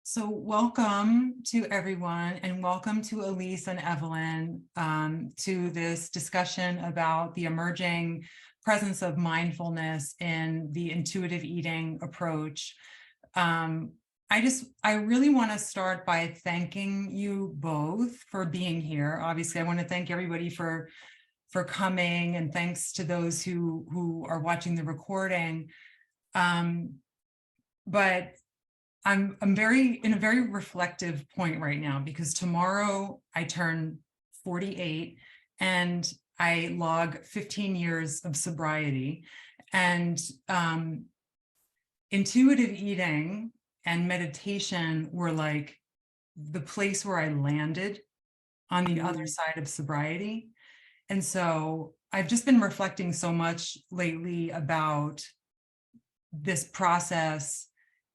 So welcome to everyone, and welcome to Elyse and Evelyn to this discussion about the emerging presence of mindfulness in the intuitive eating approach. I really want to start by thanking you both for being here. Obviously, I want to thank everybody for coming, and thanks to those who are watching the recording. But I'm in a very reflective point right now, because tomorrow I turn 48 and I log 15 years of sobriety. And intuitive eating and meditation were like the place where I landed on the other side of sobriety. And so I've just been reflecting so much lately about this process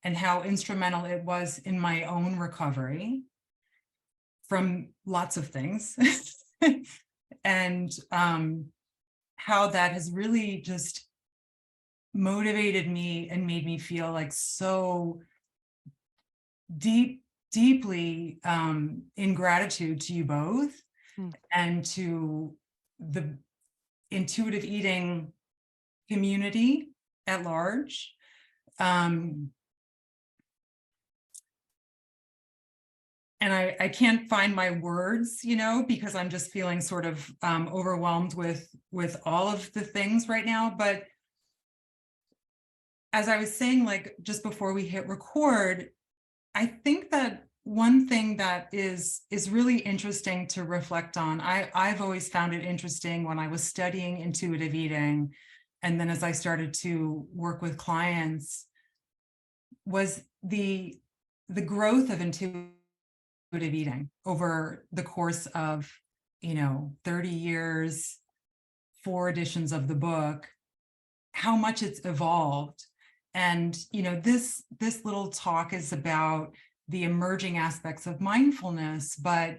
and how instrumental it was in my own recovery from lots of things. And how that has really just motivated me and made me feel like so deeply in gratitude to you both and to the intuitive eating community at large. And I can't find my words, because I'm just feeling sort of overwhelmed with all of the things right now. But as I was saying, like just before we hit record, I think that one thing that is really interesting to reflect on, I've always found it interesting when I was studying intuitive eating, and then as I started to work with clients, was the growth of intuitive eating over the course of 30 years, 4 editions of the book, how much it's evolved. And this little talk is about the emerging aspects of mindfulness, but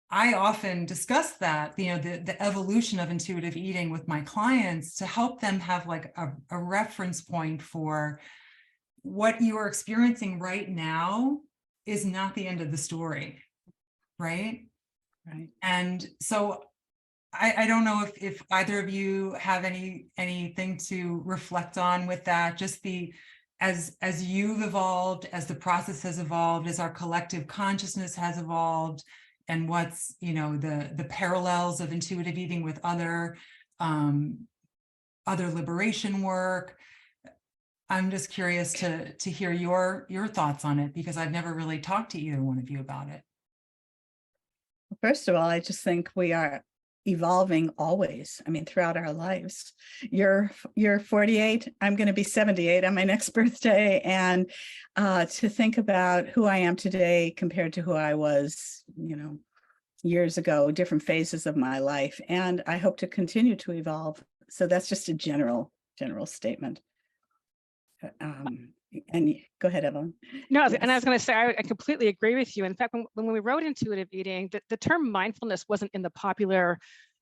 I often discuss that, the evolution of intuitive eating with my clients to help them have like a reference point for what you are experiencing right now is not the end of the story, right? Right. And so I don't know if either of you have anything to reflect on with that, just as you've evolved, as the process has evolved, as our collective consciousness has evolved, and what's the parallels of intuitive eating with other liberation work. I'm just curious to hear your thoughts on it, because I've never really talked to either one of you about it. First of all, I just think we are evolving always. I mean, throughout our lives. You're 48. I'm going to be 78 on my next birthday, and to think about who I am today compared to who I was, years ago, different phases of my life, and I hope to continue to evolve. So that's just a general statement. And go ahead, Evelyn. No, Yes. and I was going to say, I completely agree with you. In fact, when we wrote intuitive eating, the term mindfulness wasn't in the popular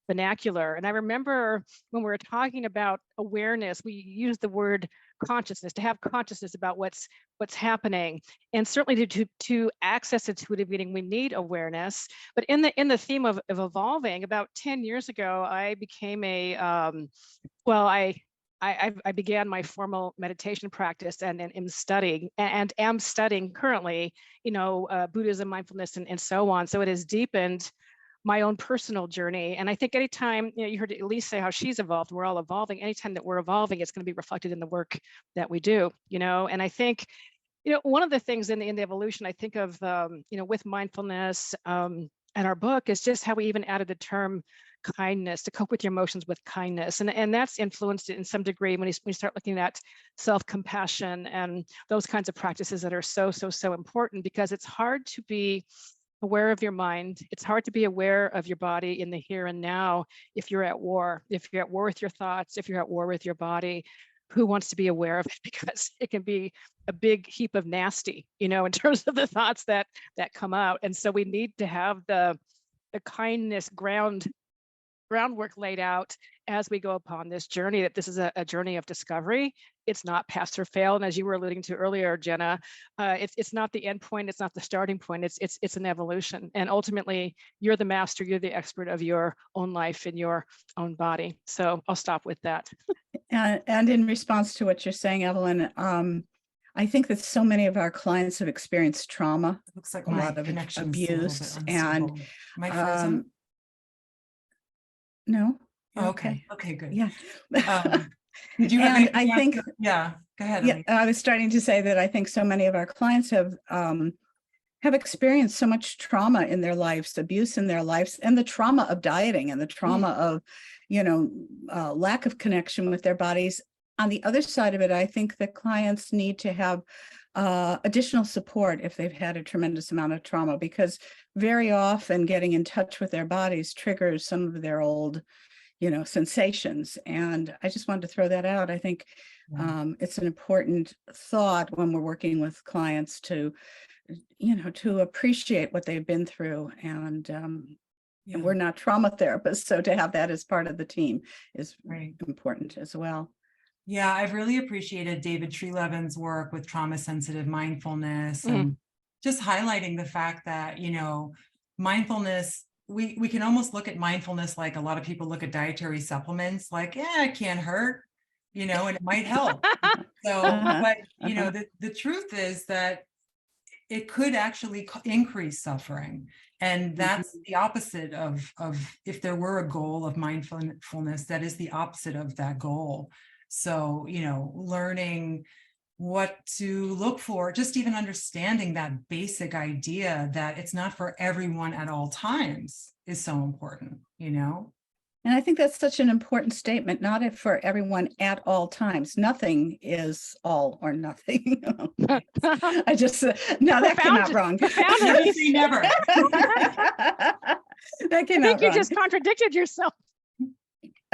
vernacular. And I remember when we were talking about awareness, we used the word consciousness, to have consciousness about what's happening. And certainly to access intuitive eating, we need awareness. But in the theme of evolving, about 10 years ago, I became I began my formal meditation practice and am studying currently, Buddhism, mindfulness, and so on. So it has deepened my own personal journey. And I think anytime, you heard Elyse say how she's evolved, we're all evolving. Anytime that we're evolving, it's going to be reflected in the work that we do, And I think, one of the things in the evolution I think of, with mindfulness and our book is just how we even added the term kindness, to cope with your emotions with kindness. And that's influenced it in some degree when you start looking at self-compassion and those kinds of practices that are so important, because it's hard to be aware of your mind. It's hard to be aware of your body in the here and now if you're at war with your thoughts, if you're at war with your body. Who wants to be aware of it? Because it can be a big heap of nasty, in terms of the thoughts that come out. And so we need to have the kindness ground groundwork laid out as we go upon this journey, that this is a journey of discovery. It's not pass or fail. And as you were alluding to earlier, Jenna, it's not the end point. It's not the starting point. It's an evolution. And ultimately, you're the master, you're the expert of your own life and your own body. So I'll stop with that. And in response to what you're saying, Evelyn, I think that so many of our clients have experienced trauma, It looks like a my lot of connection's a little bit abuse, and unstable. Am I frozen? no. Oh, okay. Okay, good. Yeah. Did you have And anything I think, yeah, go ahead. yeah, Elyse. I was starting to say that I think so many of our clients have experienced so much trauma in their lives, abuse in their lives, and the trauma of dieting and the trauma of, lack of connection with their bodies. On the other side of it, I think that clients need to have additional support if they've had a tremendous amount of trauma, because very often getting in touch with their bodies triggers some of their old, sensations. And I just wanted to throw that out. I think it's an important thought when we're working with clients to, to appreciate what they've been through. And we're not trauma therapists, so to have that as part of the team is important as well. Yeah, I've really appreciated David Treleaven's work with trauma sensitive mindfulness and just highlighting the fact that, mindfulness, we can almost look at mindfulness like a lot of people look at dietary supplements, like, yeah, it can't hurt, and it might help. So, but, the truth is that it could actually increase suffering. And that's the opposite of if there were a goal of mindfulness, that is the opposite of that goal. So, learning what to look for, just even understanding that basic idea that it's not for everyone at all times is so important, And I think that's such an important statement, not for everyone at all times. Nothing is all or nothing. I just, no, that came out wrong. Never say never. That came I out think you wrong. just contradicted yourself.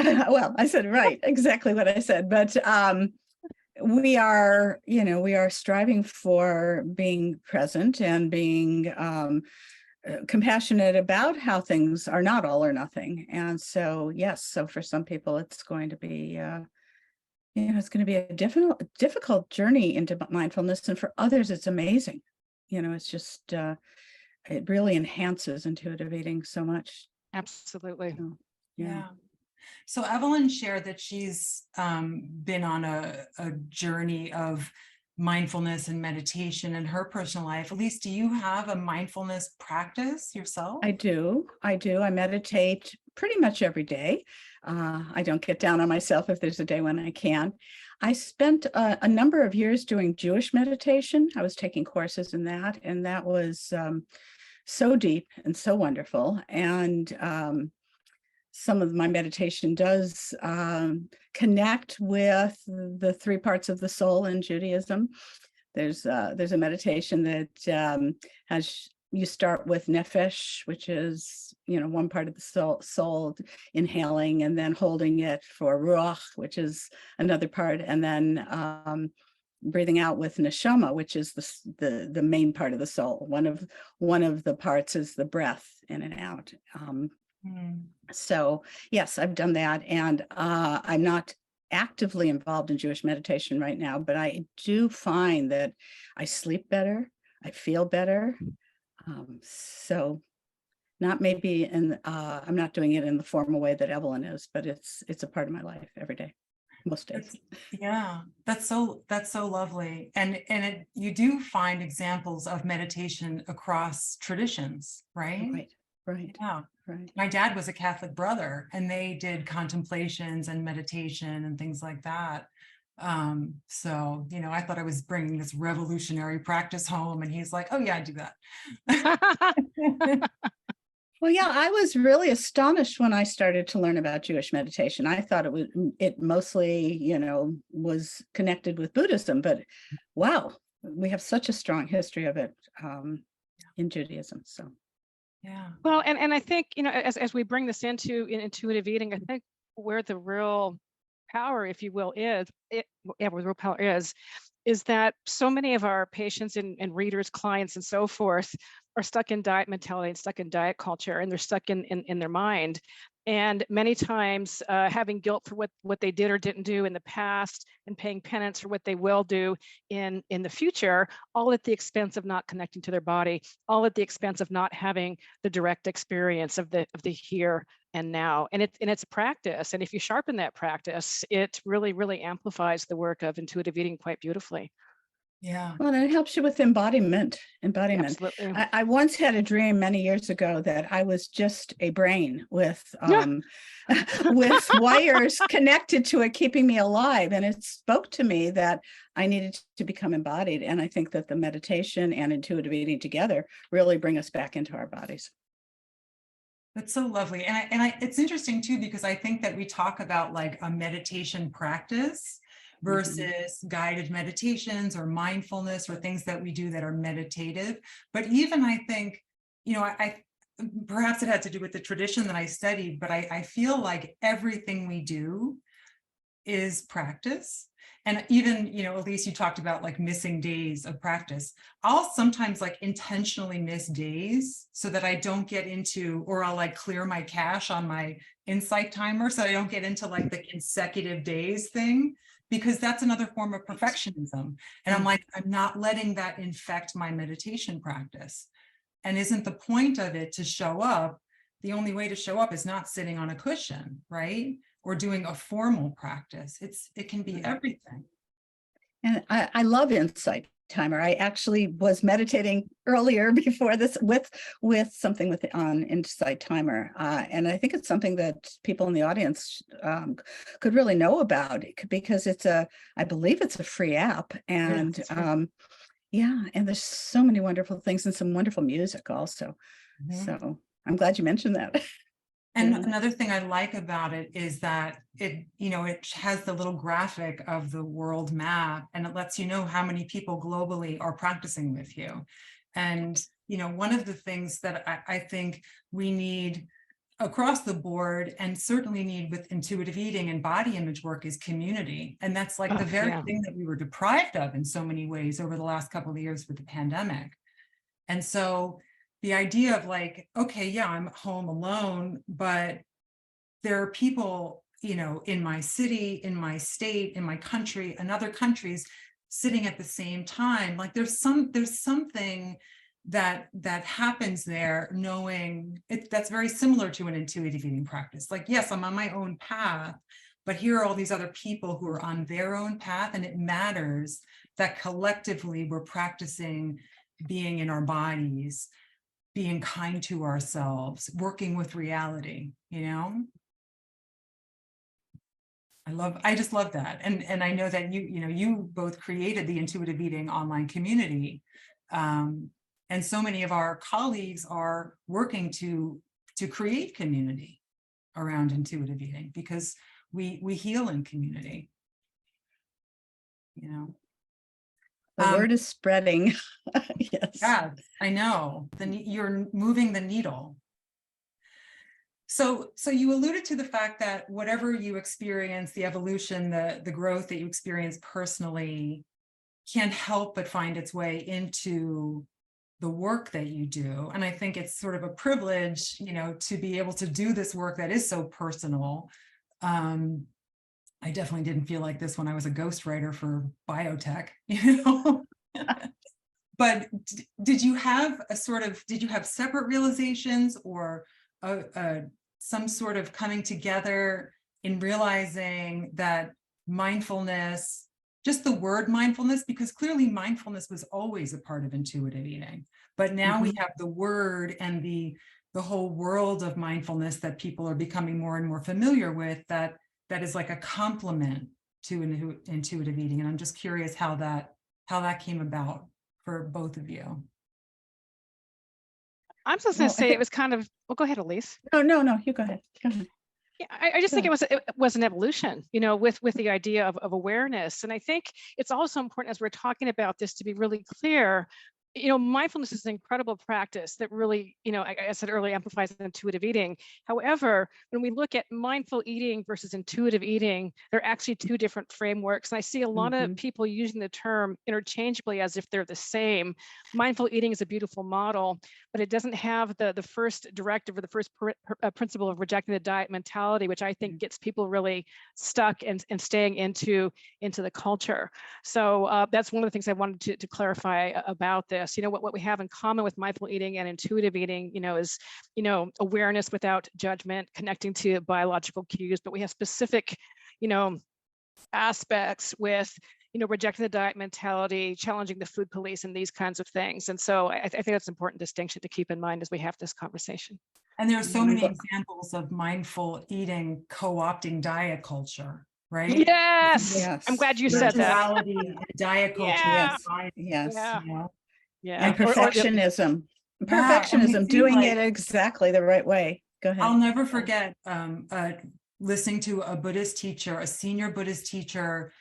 Well, I said right, exactly what I said, but we are striving for being present and being compassionate about how things are not all or nothing. And so, yes, so for some people, it's going to be, it's going to be a difficult journey into mindfulness. And for others, it's amazing. It's just, it really enhances intuitive eating so much. Absolutely. So, yeah. So Evelyn shared that she's been on a journey of mindfulness and meditation in her personal life. Elyse, do you have a mindfulness practice yourself? I do. I meditate pretty much every day. I don't get down on myself if there's a day when I can. I spent a number of years doing Jewish meditation. I was taking courses in that, and that was so deep and so wonderful. And some of my meditation does connect with the three parts of the soul in Judaism. There's a meditation that has you start with nefesh, which is one part of the soul, inhaling and then holding it for ruach, which is another part, and then breathing out with neshama, which is the main part of the soul. One of the parts is the breath in and out. So yes, I've done that, and I'm not actively involved in Jewish meditation right now, but I do find that I sleep better, I feel better. So not maybe I'm not doing it in the formal way that Evelyn is, but it's a part of my life every day, most days. Yeah, that's so lovely. And you do find examples of meditation across traditions, right? Right. Yeah. Right. My dad was a Catholic brother, and they did contemplations and meditation and things like that. So, I thought I was bringing this revolutionary practice home, and he's like, oh yeah, I do that. Well, yeah, I was really astonished when I started to learn about Jewish meditation. I thought it mostly, was connected with Buddhism, but wow, we have such a strong history of it in Judaism. So. Yeah. Well, and I think, as we bring this into intuitive eating, I think where the real power, if you will, where the real power is that so many of our patients and readers, clients, and so forth are stuck in diet mentality and stuck in diet culture, and they're stuck in their mind. And many times having guilt for what they did or didn't do in the past, and paying penance for what they will do in the future, all at the expense of not connecting to their body, all at the expense of not having the direct experience of the here and now. And it's practice. And if you sharpen that practice, it really, really amplifies the work of intuitive eating quite beautifully. Yeah. Well, and it helps you with embodiment. Absolutely. I once had a dream many years ago that I was just a brain with with wires connected to it, keeping me alive. And it spoke to me that I needed to become embodied. And I think that the meditation and intuitive eating together really bring us back into our bodies. That's so lovely. And it's interesting too, because I think that we talk about like a meditation practice versus guided meditations or mindfulness or things that we do that are meditative. But even I think, you know, I perhaps it had to do with the tradition that I studied, but I feel like everything we do is practice. And even, you know, Elyse, you talked about like missing days of practice. I'll sometimes like intentionally miss days so that I don't get into, or I'll like clear my cache on my insight timer so I don't get into like the consecutive days thing, because that's another form of perfectionism. And I'm like, I'm not letting that infect my meditation practice. And isn't the point of it to show up? The only way to show up is not sitting on a cushion, right? Or doing a formal practice. It can be everything. And I love insight timer. I actually was meditating earlier before this with something on insight timer. And I think it's something that people in the audience could really know about, because I believe it's a free app. And yeah, and there's so many wonderful things and some wonderful music also. So I'm glad you mentioned that. And another thing I like about it is that it has the little graphic of the world map, and it lets you know how many people globally are practicing with you. And, you know, one of the things that I think we need across the board, and certainly need with intuitive eating and body image work, is community. And that's like the very thing that we were deprived of in so many ways over the last couple of years with the pandemic. And so the idea of like, okay, yeah, I'm home alone, but there are people, you know, in my city, in my state, in my country, and other countries sitting at the same time. Like there's something that happens there, knowing that's very similar to an intuitive eating practice. Like, yes, I'm on my own path, but here are all these other people who are on their own path. And it matters that collectively we're practicing being in our bodies, being kind to ourselves, working with reality, you know? I just love that. And I know that you both created the intuitive eating online community. And so many of our colleagues are working to create community around intuitive eating, because we heal in community, you know? The word is spreading. Yes. Yeah, I know. You're moving the needle. So you alluded to the fact that whatever you experience, the evolution, the growth that you experience personally can't help but find its way into the work that you do. And I think it's sort of a privilege, you know, to be able to do this work that is so personal. I definitely didn't feel like this when I was a ghostwriter for biotech, you know. But did you have separate realizations, or some sort of coming together in realizing that mindfulness, just the word mindfulness, because clearly mindfulness was always a part of intuitive eating, but now we have the word and the whole world of mindfulness that people are becoming more and more familiar with, that is like a complement to intuitive eating. And I'm just curious how that came about for both of you. I'm just going to say it was kind of, well, go ahead, Elyse. No, you go ahead. Go ahead. Yeah, I just think it was an evolution, you know, with the idea of awareness. And I think it's also important, as we're talking about this, to be really clear, mindfulness is an incredible practice that really, I said earlier, amplifies intuitive eating. However, when we look at mindful eating versus intuitive eating, they're actually two different frameworks. And I see a lot of people using the term interchangeably as if they're the same. Mindful eating is a beautiful model, but it doesn't have the first directive or the first principle of rejecting the diet mentality, which I think gets people really stuck and staying into the culture. So that's one of the things I wanted to clarify about this. What we have in common with mindful eating and intuitive eating, is, awareness without judgment, connecting to biological cues, but we have specific, aspects with, rejecting the diet mentality, challenging the food police and these kinds of things. And so I think that's an important distinction to keep in mind as we have this conversation. And there are so many examples of mindful eating co-opting diet culture, right? Yes. I'm glad you said that. Spirituality, diet culture. Yes. Yeah. And perfectionism. Doing it exactly the right way. Go ahead. I'll never forget listening to a Buddhist teacher, a senior Buddhist teacher,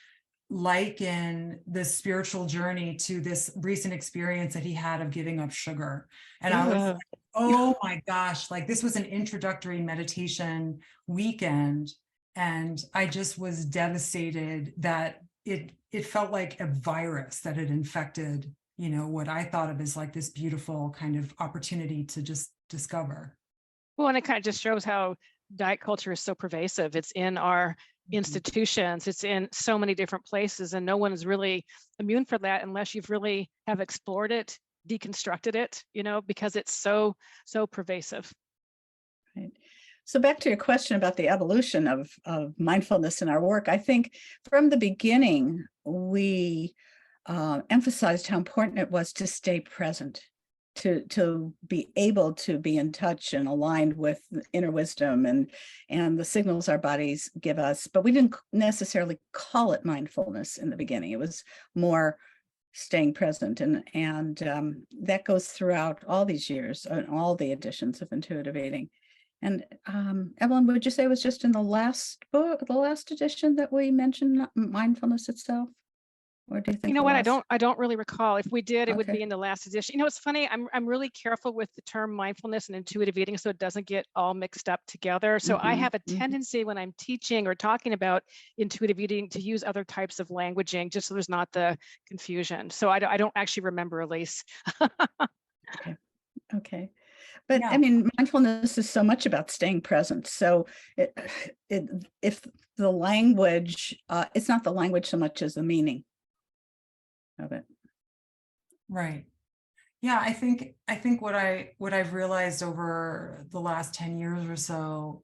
liken the spiritual journey to this recent experience that he had of giving up sugar. And I was like, oh my gosh, like this was an introductory meditation weekend. And I just was devastated that it felt like a virus that had infected, what I thought of as like this beautiful kind of opportunity to just discover. Well, and it kind of just shows how diet culture is so pervasive. It's in our institutions, it's in so many different places, and no one is really immune for that unless you've really have explored it, deconstructed it, because it's so pervasive. Right. So back to your question about the evolution of mindfulness in our work, I think from the beginning, we emphasized how important it was to stay present, to be able to be in touch and aligned with inner wisdom and the signals our bodies give us. But we didn't necessarily call it mindfulness in the beginning. It was more staying present. And that goes throughout all these years and all the editions of intuitive eating. And Evelyn, would you say it was just in the last book, the last edition, that we mentioned mindfulness itself? Or do you think what? I don't really recall. If we did, it would be in the last edition. It's funny. I'm really careful with the term mindfulness and intuitive eating, so it doesn't get all mixed up together. So I have a tendency when I'm teaching or talking about intuitive eating to use other types of languaging, just so there's not the confusion. So I don't actually remember, Elyse. Okay. But I mean, mindfulness is so much about staying present. So if the language, it's not the language so much as the meaning of it. Right. Yeah, I think what I've realized over the last 10 years or so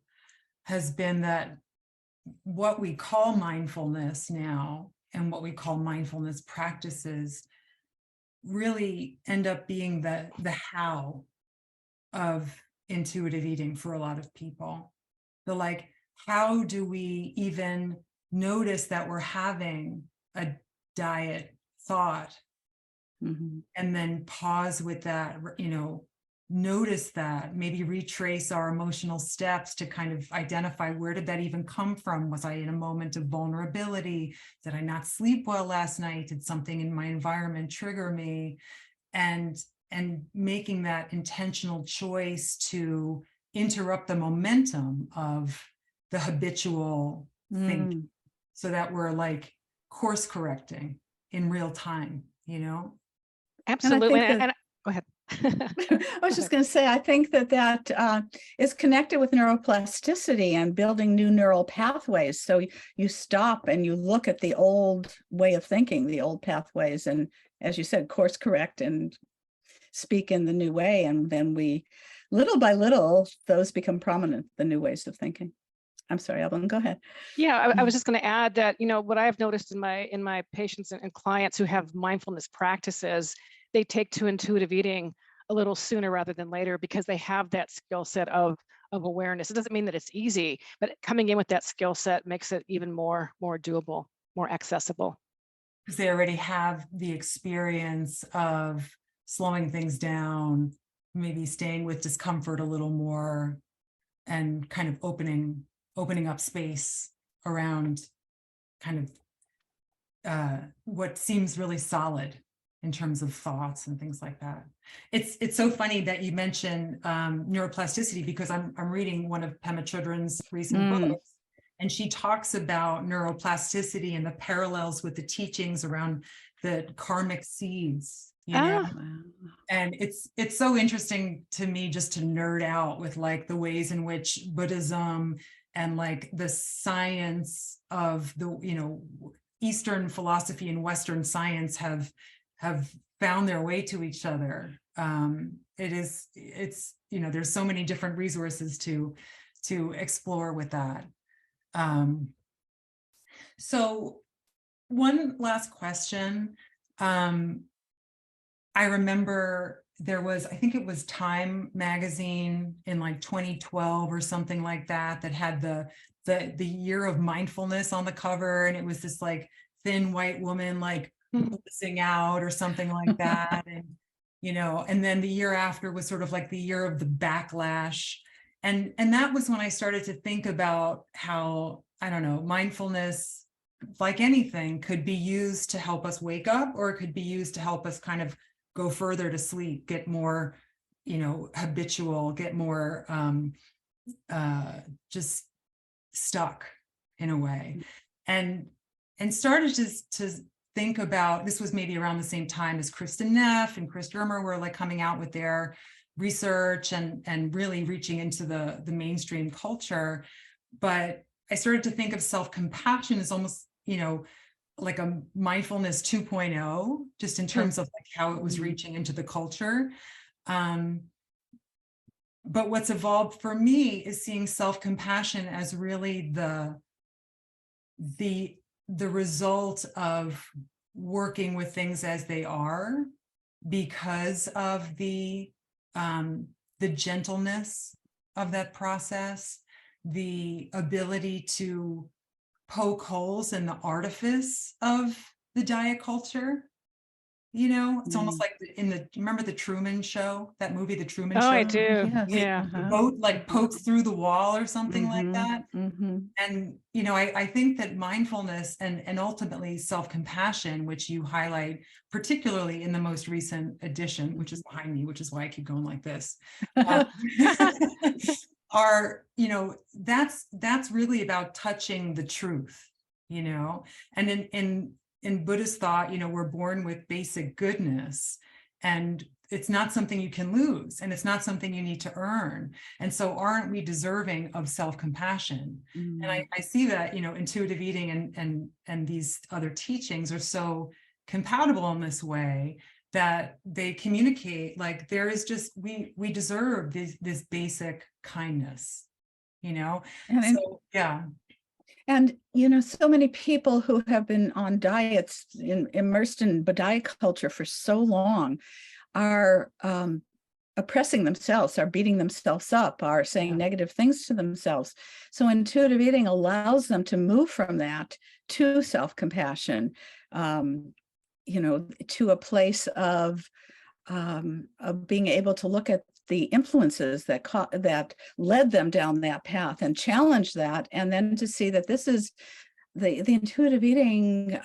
has been that what we call mindfulness now and what we call mindfulness practices really end up being the how of intuitive eating for a lot of people. How do we even notice that we're having a diet thought and then pause with that, notice that, maybe retrace our emotional steps to kind of identify, where did that even come from? Was I in a moment of vulnerability? Did I not sleep well last night? Did something in my environment trigger me? And making that intentional choice to interrupt the momentum of the habitual thinking, so that we're like course correcting in real time, Absolutely. And go ahead. I was just going to say, I think that is connected with neuroplasticity and building new neural pathways. So you stop and you look at the old way of thinking, the old pathways, and as you said, course correct and speak in the new way. And then little by little, those become prominent, the new ways of thinking. I'm sorry, Evelyn, go ahead. Yeah, I was just going to add that, what I've noticed in my patients and clients who have mindfulness practices, they take to intuitive eating a little sooner rather than later because they have that skill set of awareness. It doesn't mean that it's easy, but coming in with that skill set makes it even more doable, more accessible. Because they already have the experience of slowing things down, maybe staying with discomfort a little more, and kind of opening up space around kind of what seems really solid in terms of thoughts and things like that. It's so funny that you mentioned neuroplasticity, because I'm reading one of Pema Chodron's recent books, and she talks about neuroplasticity and the parallels with the teachings around the karmic seeds, you know. And it's so interesting to me just to nerd out with like the ways in which Buddhism and like the science of the, you know, Eastern philosophy and Western science have found their way to each other. It's, you know, there's so many different resources to explore with that. So one last question. I remember there was, I think it was Time magazine in like 2012 or something like that, that had the year of mindfulness on the cover. And it was this like thin white woman, like blissing out or something like that. And, you know, and then the year after was sort of like the year of the backlash. And that was when I started to think about how, I don't know, mindfulness, like anything, could be used to help us wake up, or it could be used to help us kind of go further to sleep, get more, you know, habitual, get more just stuck in a way. And started to think about, this was maybe around the same time as Kristen Neff and Chris Dermer were like coming out with their research and really reaching into the mainstream culture. But I started to think of self-compassion as almost, you know, like a mindfulness 2.0, just in terms of like how it was reaching into the culture. But what's evolved for me is seeing self-compassion as really the result of working with things as they are, because of the gentleness of that process, the ability to poke holes in the artifice of the diet culture. You know, it's almost like remember the Truman Show, that movie, The Truman Show? I do. Yes. Yeah. The boat like pokes through the wall or something like that. And, you know, I think that mindfulness and ultimately self-compassion, which you highlight, particularly in the most recent edition, which is behind me, which is why I keep going like this, are, you know, that's really about touching the truth, you know. And in Buddhist thought, you know, we're born with basic goodness, and it's not something you can lose, and it's not something you need to earn. And so aren't we deserving of self-compassion? And I see that, you know, intuitive eating and these other teachings are so compatible in this way, that they communicate like there is just, we deserve this basic kindness, you know. And so, yeah. And, you know, so many people who have been on diets, immersed in diet culture for so long, are oppressing themselves, are beating themselves up, are saying negative things to themselves. So intuitive eating allows them to move from that to self-compassion, you know, to a place of being able to look at the influences that led them down that path and challenge that, and then to see that this is the intuitive eating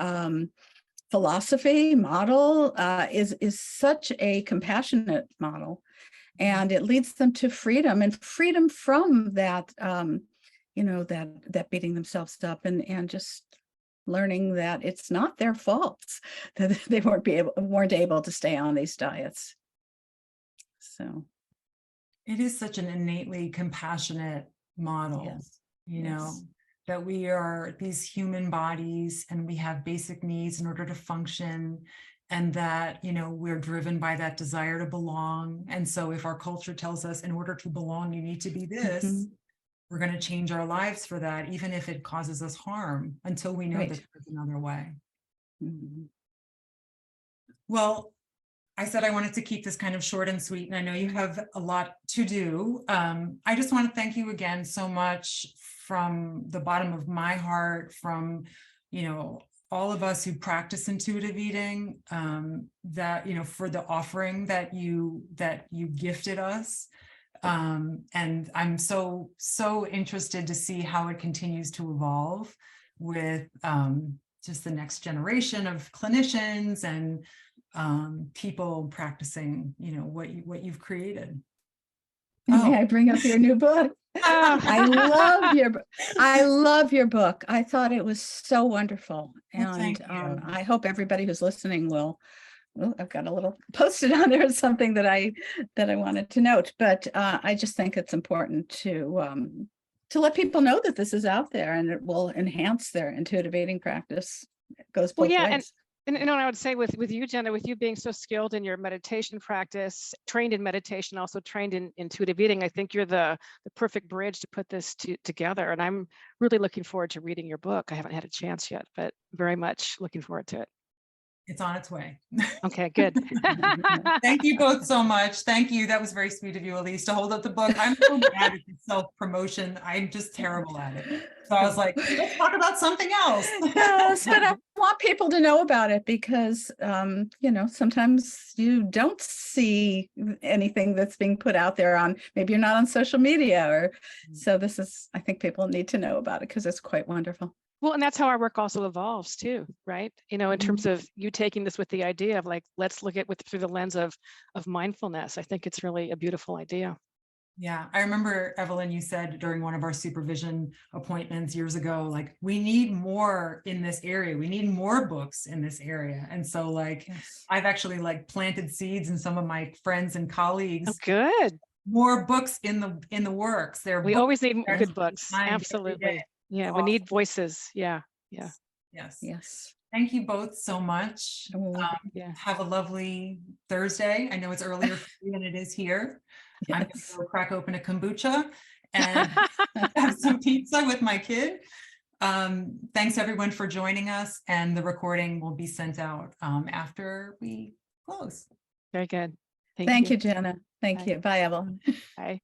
philosophy model is such a compassionate model, and it leads them to freedom, and freedom from that, you know, that beating themselves up, and just learning that it's not their faults that they weren't able to stay on these diets. So it is such an innately compassionate model, you know, that we are these human bodies and we have basic needs in order to function, and that, you know, we're driven by that desire to belong. And so if our culture tells us in order to belong, you need to be this, we're going to change our lives for that, even if it causes us harm, until we know that there's another way. Well, I said I wanted to keep this kind of short and sweet, and I know you have a lot to do. I just want to thank you again so much from the bottom of my heart, from, you know, all of us who practice intuitive eating, that, you know, for the offering that you gifted us. And I'm so interested to see how it continues to evolve with just the next generation of clinicians and people practicing, what you've created. And may I bring up your new book? Oh. I love your book. I love your book. I thought it was so wonderful. Well, thank And you. I hope everybody who's listening will, well, I've got a little posted on there, something that I wanted to note, but I just think it's important to let people know that this is out there and it will enhance their intuitive eating practice. It goes both yeah, ways. And I would say with you, Jenna, with you being so skilled in your meditation practice, trained in meditation, also trained in intuitive eating, I think you're the perfect bridge to put this together. And I'm really looking forward to reading your book. I haven't had a chance yet, but very much looking forward to it. It's on its way. Okay, good. Thank you both so much. Thank you. That was very sweet of you, Elyse, to hold up the book. I'm so bad at self-promotion. I'm just terrible at it. So I was like, let's talk about something else. Yes, but I want people to know about it because, sometimes you don't see anything that's being put out there on, maybe you're not on social media or, so I think people need to know about it because it's quite wonderful. Well, and that's how our work also evolves too, right? In terms of you taking this with the idea of like, let's look at through the lens of mindfulness. I think it's really a beautiful idea. Yeah, I remember, Evelyn, you said during one of our supervision appointments years ago, like, we need more in this area. We need more books in this area. And so Yes. I've actually planted seeds in some of my friends and colleagues. Oh, good. More books in the works. We always need good books. Absolutely. Yeah, we need voices. Yeah. Yes. Thank you both so much. Yeah. Have a lovely Thursday. I know it's earlier for you than it is here. Yes. I'm going to go crack open a kombucha and have some pizza with my kid. Thanks everyone for joining us, and the recording will be sent out after we close. Very good. Thank you, Jenna. Thank Bye. you. Bye, Evelyn. Bye.